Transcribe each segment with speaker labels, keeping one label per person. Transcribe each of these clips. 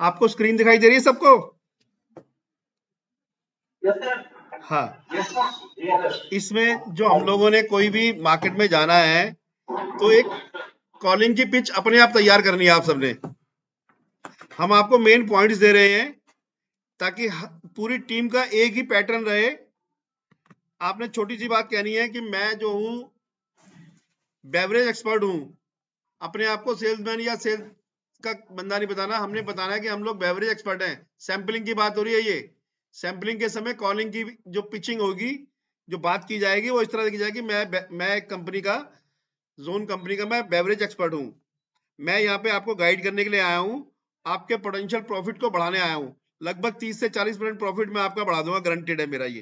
Speaker 1: आपको स्क्रीन दिखाई दे रही है सबको? हाँ, इसमें जो हम लोगों ने कोई भी मार्केट में जाना है तो एक कॉलिंग की पिच अपने आप तैयार करनी है आप सबने। हम आपको मेन पॉइंट्स दे रहे हैं ताकि पूरी टीम का एक ही पैटर्न रहे। आपने छोटी सी बात कहनी है कि मैं जो हूं बेवरेज एक्सपर्ट हूं। अपने आप को सेल्समैन या सेल्स का बंदा नहीं बताना, हमने बताना है कि हम लोग बेवरेज एक्सपर्ट हैं। सैंपलिंग की बात हो रही है। ये सैंपलिंग के समय कॉलिंग की जो पिचिंग होगी, जो बात की जाएगी वो इस तरह की जाएगी, मैं एक कंपनी का, जोन कंपनी का मैं बेवरेज एक्सपर्ट हूं। मैं यहाँ पे आपको गाइड करने के लिए आया हूँ, आपके पोटेंशियल प्रॉफिट को बढ़ाने आया हूँ। लगभग 30 से 40% प्रॉफिट मैं आपका बढ़ा दूंगा, गारंटेड है मेरा ये।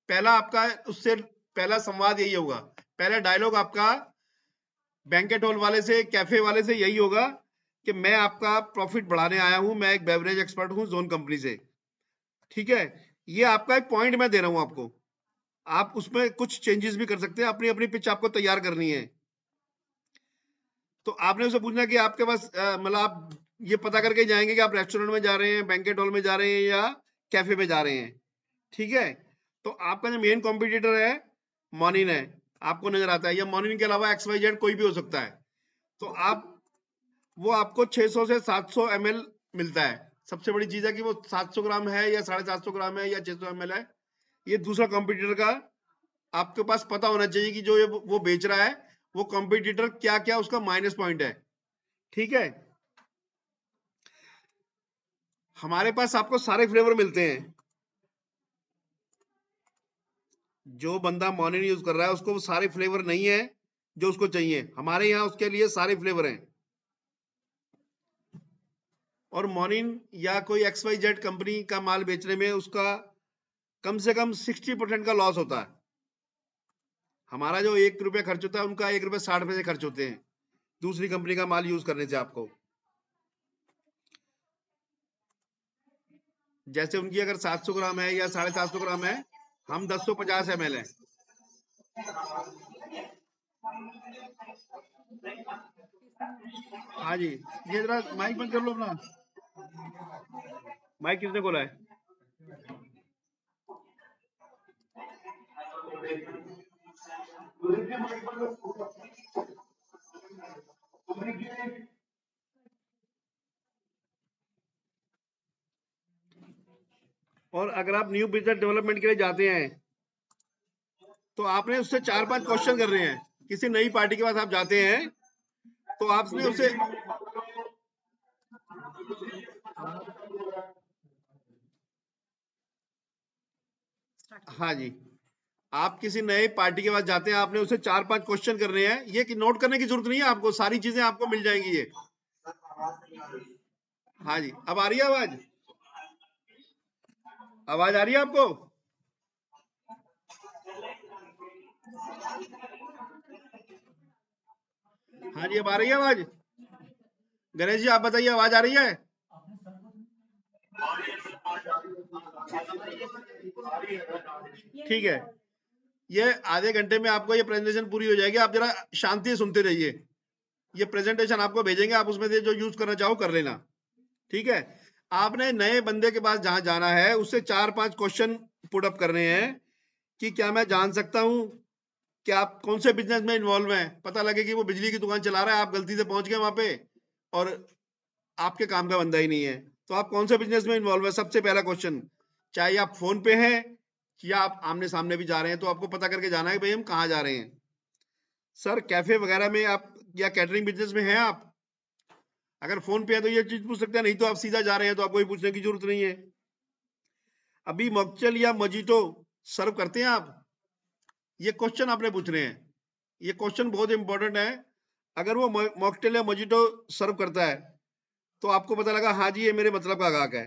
Speaker 1: पहला आपका उससे पहला संवाद यही होगा, पहला डायलॉग आपका बैंकेट हॉल वाले से, कैफे वाले से यही होगा कि मैं आपका प्रॉफिट बढ़ाने आया हूं, मैं एक बेवरेज एक्सपर्ट हूं जोन कंपनी से। ठीक है, ये आपका एक पॉइंट मैं दे रहा हूं आपको। आप उसमें कुछ चेंजेस भी कर सकते हैं, अपनी अपनी पिच आपको तैयार करनी है। तो आपने उसे पूछना कि आपके पास मतलब आप ये पता करके जाएंगे कि आप रेस्टोरेंट में जा रहे हैं, बैंकेट हॉल में जा रहे हैं या कैफे में जा रहे हैं। ठीक है, तो आपका जो मेन कॉम्पिटिटर है मॉर्निंग है, आपको नजर आता है, या मॉर्निंग के अलावा XYZ कोई भी हो सकता है। तो आप वो आपको 600 से 700 ml मिलता है। सबसे बड़ी चीज है कि वो 700 ग्राम है या 750 ग्राम है या 600 ml है। ये दूसरा कॉम्पिटिटर का आपके पास पता होना चाहिए कि जो ये वो बेच रहा है वो कॉम्पिटिटर क्या क्या उसका माइनस पॉइंट है। ठीक है, हमारे पास आपको सारे फ्लेवर मिलते हैं। जो बंदा मॉर्निंग यूज कर रहा है उसको वो सारे फ्लेवर नहीं है जो उसको चाहिए, हमारे यहाँ उसके लिए सारे फ्लेवर हैं। और मॉर्निंग या कोई XYZ कंपनी का माल बेचने में उसका कम से कम 60% का लॉस होता है। हमारा जो 1 रुपया खर्च होता है उनका 1 रुपया 60 पैसे खर्च होते हैं दूसरी कंपनी का माल यूज करने से। आपको जैसे उनकी अगर 700 ग्राम है या 750 ग्राम है, हम 1050 ml है। हाँ जी, ये जरा माइक बंद कर लो अपना। माइक किसने खोला है? और अगर आप न्यू बिजनेस डेवलपमेंट के लिए जाते हैं तो आपने उससे 4-5 क्वेश्चन करने हैं। किसी नई पार्टी के पास आप जाते हैं तो आपने उसे, हाँ जी, आप किसी नए पार्टी के पास जाते हैं, आपने उसे 4-5 क्वेश्चन करने हैं। ये कि नोट करने की जरूरत नहीं है आपको, सारी चीजें आपको मिल जाएंगी ये। हाँ जी, अब आ रही है आवाज? आवाज आ रही है आपको? हाँ जी, अब आ रही है आवाज? गणेश जी आप बताइए, आवाज आ रही है? ठीक है, ये आधे घंटे में आपको ये प्रेजेंटेशन पूरी हो जाएगी। आप जरा शांति से सुनते रहिए। ये प्रेजेंटेशन आपको भेजेंगे, आप उसमें से जो यूज करना चाहो कर लेना। ठीक है, आपने नए बंदे के पास जहां जाना है उससे 4-5 क्वेश्चन पुट अप करने हैं कि क्या मैं जान सकता हूं कि आप कौन से बिजनेस में इन्वॉल्व हैं। पता लगे कि वो बिजली की दुकान चला रहा है, आप गलती से पहुंच गए वहां पे और आपके काम का बंदा ही नहीं है, तो आप कौन से बिजनेस में इन्वॉल्व है, सबसे पहला क्वेश्चन। चाहे आप फोन पे हैं या आप आमने सामने भी जा रहे हैं तो आपको पता करके जाना है भाई हम कहाँ जा रहे हैं। सर कैफे वगैरह में आप या कैटरिंग बिजनेस में हैं आप? अगर फोन पे है तो ये चीज पूछ सकते हैं, नहीं तो आप सीधा जा रहे हैं तो आपको ये पूछने की जरूरत नहीं है। अभी मॉकटेल या मजीटो सर्व करते हैं आप? ये क्वेश्चन आपने पूछने हैं। ये क्वेश्चन बहुत इंपॉर्टेंट है। अगर वो मॉकटेल या मजीटो सर्व करता है तो आपको पता लगा हाँ जी ये मेरे मतलब का ग्राहक है।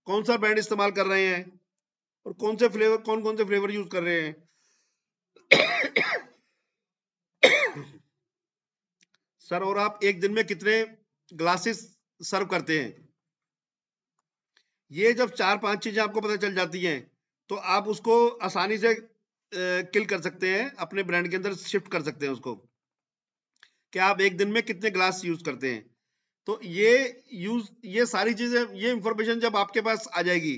Speaker 1: कौन सा ब्रांड इस्तेमाल कर रहे हैं और कौन कौन से फ्लेवर यूज कर रहे हैं। सर और आप एक दिन में कितने ग्लासेस सर्व करते हैं? ये जब 4-5 चीजें आपको पता चल जाती हैं तो आप उसको आसानी से किल कर सकते हैं, अपने ब्रांड के अंदर शिफ्ट कर सकते हैं उसको कि आप एक दिन में कितने ग्लास यूज करते हैं। तो ये सारी चीजें, ये इंफॉर्मेशन जब आपके पास आ जाएगी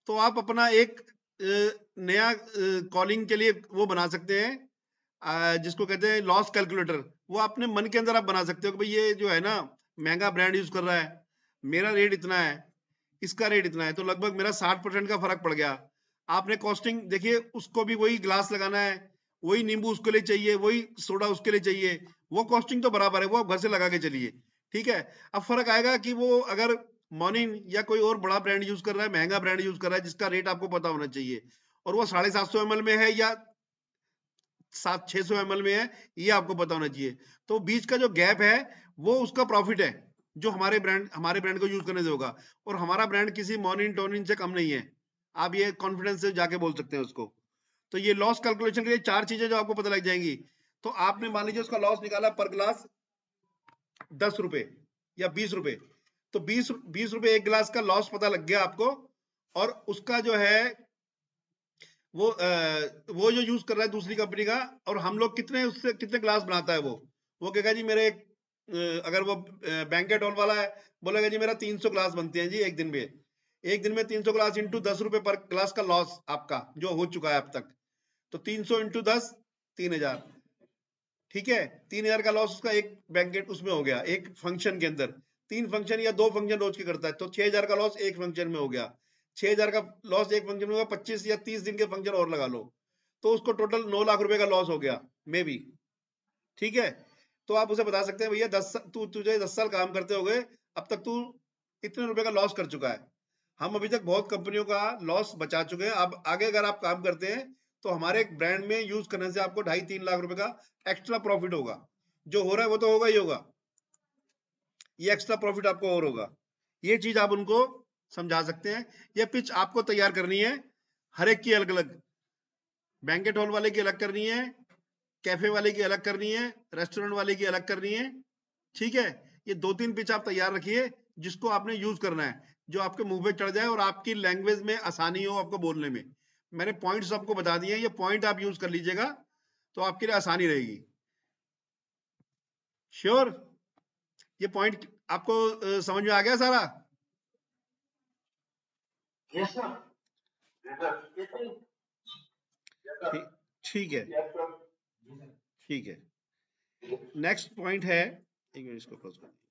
Speaker 1: तो आप अपना एक नया कॉलिंग के लिए वो बना सकते हैं, जिसको कहते हैं लॉस कैलकुलेटर। वो अपने मन के अंदर आप बना सकते हो कि भाई ये जो है ना महंगा ब्रांड यूज कर रहा है, मेरा रेट इतना है, इसका रेट इतना है, तो लगभग मेरा 60% का फर्क पड़ गया। आपने कॉस्टिंग देखिए, उसको भी वही ग्लास लगाना है, वही नींबू उसके लिए चाहिए, वही सोडा उसके लिए चाहिए, वो कॉस्टिंग तो बराबर है, वो आप घर से लगा के चलिए, ठीक है। अब फर्क आएगा कि वो अगर मॉर्निंग या कोई और बड़ा ब्रांड यूज कर रहा है, महंगा ब्रांड यूज कर रहा है, जिसका रेट आपको पता होना चाहिए, और वो 750 ml में है या 600 ml में है, ये आपको पता होना चाहिए। तो बीच का जो गैप है वो उसका प्रॉफिट है, जो हमारे ब्रांड को यूज करने से होगा। और हमारा ब्रांड किसी मॉर्निंग टोनिन से कम नहीं है, आप ये कॉन्फिडेंस से जाके बोल सकते हैं उसको। तो ये लॉस कैलकुलेशन के लिए 4 चीजें जो आपको पता लग जाएंगी। तो आपने मान लीजिए उसका लॉस निकाला पर ग्लास 10 रुपए या 20 रुपए, तो 20 रुपए एक गिलास का लॉस पता लग गया आपको। और उसका जो है वो जो यूज कर रहा है दूसरी कंपनी का, और हम लोग उससे कितने ग्लास बनाता है वो कहेगा जी मेरे अगर वो बैंकेट हॉल वाला है, बोलेगा जी मेरा 300 ग्लास बनते हैं जी एक दिन में। एक दिन में 300 ग्लास इंटू 10 रुपए पर ग्लास का लॉस आपका जो हो चुका है अब तक, तो 300 इंटू 10 3000, ठीक है। 3000 का लॉस उसका एक बैंकेट उसमें हो गया, एक फंक्शन के अंदर। 3 फंक्शन या 2 फंक्शन रोज के करता है, तो 6000 का लॉस एक फंक्शन में हो गया। 6000 का लॉस एक फंक्शन में होगा, 25 या 30 दिन के फंक्शन और लगा लो, तो उसको टोटल 9 लाख रुपए का लॉस हो गया मे बी, ठीक है। तो आप उसे बता सकते हैं भैया तुझे 10 साल काम करते हो गए, अब तक तू इतने रुपए का लॉस कर चुका है। हम अभी तक बहुत कंपनियों का लॉस बचा चुके हैं। अब आगे अगर आप काम करते हैं तो हमारे ब्रांड में यूज करने से आपको 2.5-3 लाख रुपए का एक्स्ट्रा प्रॉफिट होगा। जो हो रहा है वो तो होगा ही होगा, ये एक्स्ट्रा प्रॉफिट आपको और होगा। ये चीज आप उनको समझा सकते हैं। ये पिच आपको तैयार करनी है, हर एक की अलग अलग, बैंकेट हॉल वाले की अलग करनी है, कैफे वाले की अलग करनी है, रेस्टोरेंट वाले की अलग करनी है, ठीक है। ये 2-3 पिच आप तैयार रखिए जिसको आपने यूज करना है, जो आपके मुंह पे चढ़ जाए और आपकी लैंग्वेज में आसानी हो आपको बोलने में। मैंने पॉइंट्स आपको बता दिए, ये पॉइंट आप यूज कर लीजिएगा तो आपके लिए आसानी रहेगी। श्योर, ये पॉइंट आपको समझ में आ गया सारा?
Speaker 2: Yes sir.
Speaker 1: ठीक, ठीक है, ठीक है। नेक्स्ट पॉइंट है, एक मिनट इसको क्लोज कर